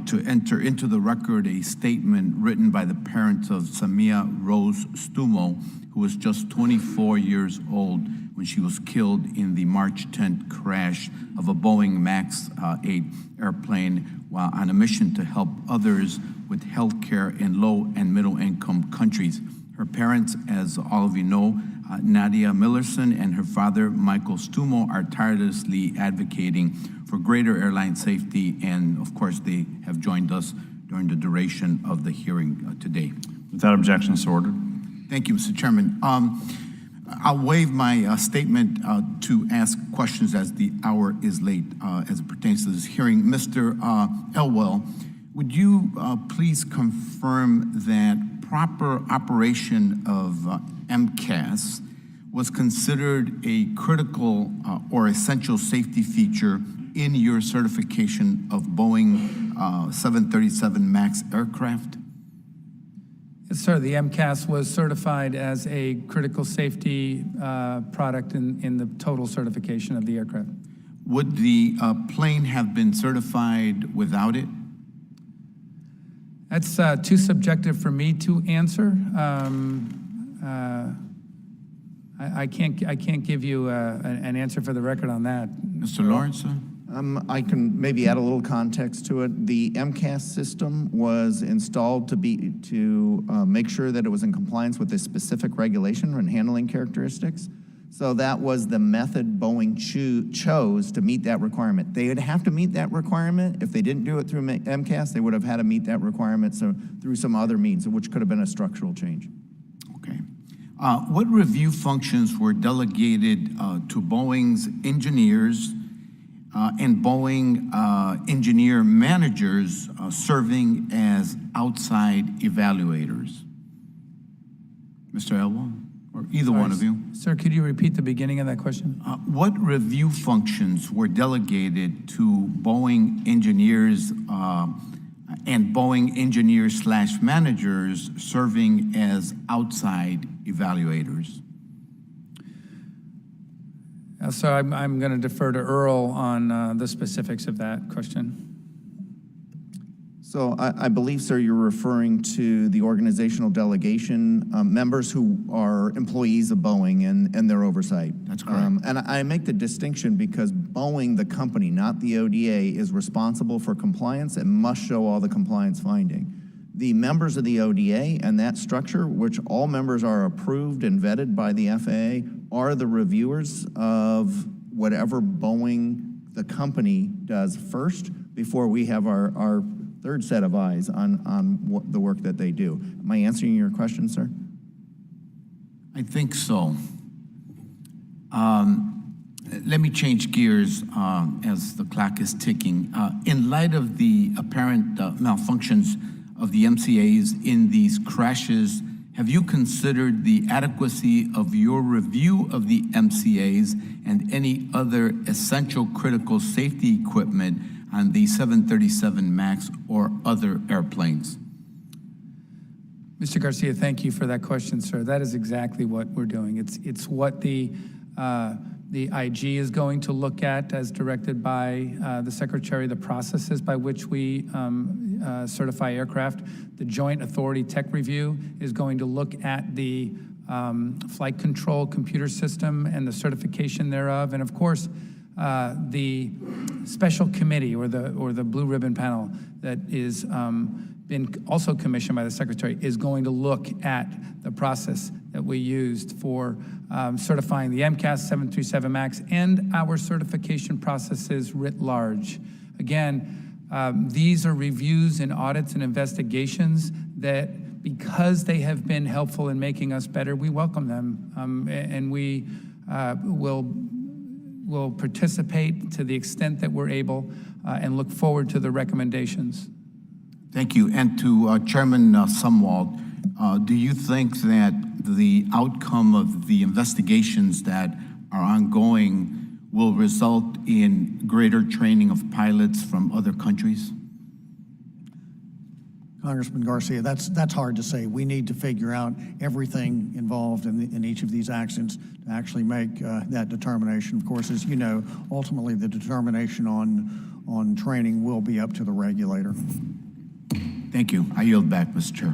to enter into the record a statement written by the parents of Samia Rose Stumo, who was just 24 years old when she was killed in the March 10th crash of a Boeing MAX 8 airplane while on a mission to help others with health care in low and middle income countries. Her parents, as all of you know, Nadia Millerson and her father, Michael Stumo, are tirelessly advocating for greater airline safety, and of course they have joined us during the duration of the hearing today. Without objection, so ordered. Thank you, Mr. Chairman. I'll waive my statement to ask questions as the hour is late as it pertains to this hearing. Mr. Elwell, would you please confirm that proper operation of MCAS was considered a critical or essential safety feature in your certification of Boeing 737 MAX aircraft? Yes, sir. The MCAS was certified as a critical safety product in the total certification of the aircraft. Would the plane have been certified without it? That's too subjective for me to answer. I can't give you an answer for the record on that. Mr. Lawrence? I can maybe add a little context to it. The MCAS system was installed to make sure that it was in compliance with a specific regulation and handling characteristics. So that was the method Boeing chose to meet that requirement. They would have to meet that requirement. If they didn't do it through MCAS, they would have had to meet that requirement through some other means, which could have been a structural change. Okay. What review functions were delegated to Boeing's engineers and Boeing engineer managers serving as outside evaluators? Mr. Elwell, or either one of you. Sir, could you repeat the beginning of that question? What review functions were delegated to Boeing engineers and Boeing engineers/managers serving as outside evaluators? So I'm going to defer to Earl on the specifics of that question. So I believe, sir, you're referring to the organizational delegation members who are employees of Boeing and their oversight. That's correct. And I make the distinction because Boeing, the company, not the ODA, is responsible for compliance and must show all the compliance finding. The members of the ODA and that structure, which all members are approved and vetted by the FAA, are the reviewers of whatever Boeing, the company, does first before we have our third set of eyes on the work that they do. Am I answering your question, sir? I think so. Let me change gears as the clock is ticking. In light of the apparent malfunctions of the MCAs in these crashes, have you considered the adequacy of your review of the MCAs and any other essential critical safety equipment on the 737 MAX or other airplanes? Mr. Garcia, thank you for that question, sir. That is exactly what we're doing. It's what the IG is going to look at as directed by the Secretary, the processes by which we certify aircraft. The Joint Authority Tech Review is going to look at the flight control computer system and the certification thereof. And of course, the special committee or the blue ribbon panel that is been also commissioned by the Secretary is going to look at the process that we used for certifying the MCAS 737 MAX and our certification processes writ large. Again, these are reviews and audits and investigations that, because they have been helpful in making us better, we welcome them, and we will participate to the extent that we're able and look forward to the recommendations. Thank you. And to Chairman Sumwalt, do you think that the outcome of the investigations that are ongoing will result in greater training of pilots from other countries? Congressman Garcia, that's hard to say. We need to figure out everything involved in each of these actions to actually make that determination. Of course, as you know, ultimately the determination on on training will be up to the regulator. Thank you. I yield back, Mr. Chair.